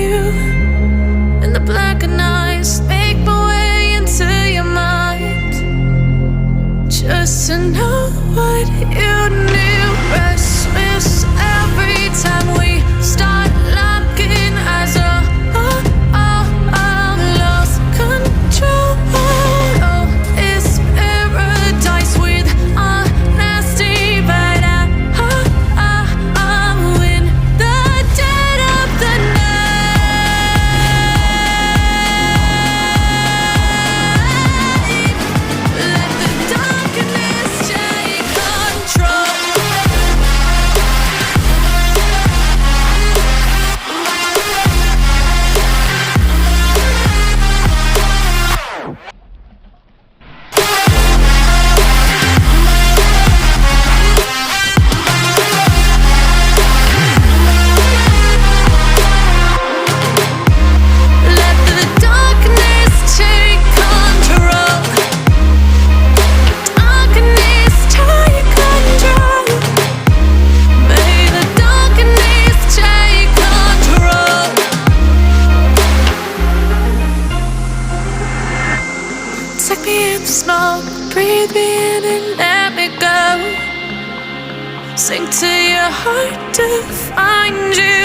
you, and the blackened eyes make my way into your mind, just to know what you knew. Restless every time we start locking eyes. Lost control. Oh, it's paradise with honesty, but I'm in the dead of the night. Let the darkness take control. Let the darkness take control. Darkness take control. May the darkness take control. Take me in the smoke, breathe me in and let me go. Sink to your heart to find you.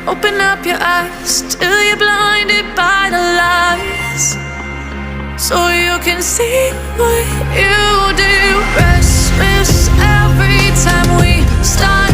Open up your eyes till you're blinded by the lies, so you can see what you do. Restless every time we start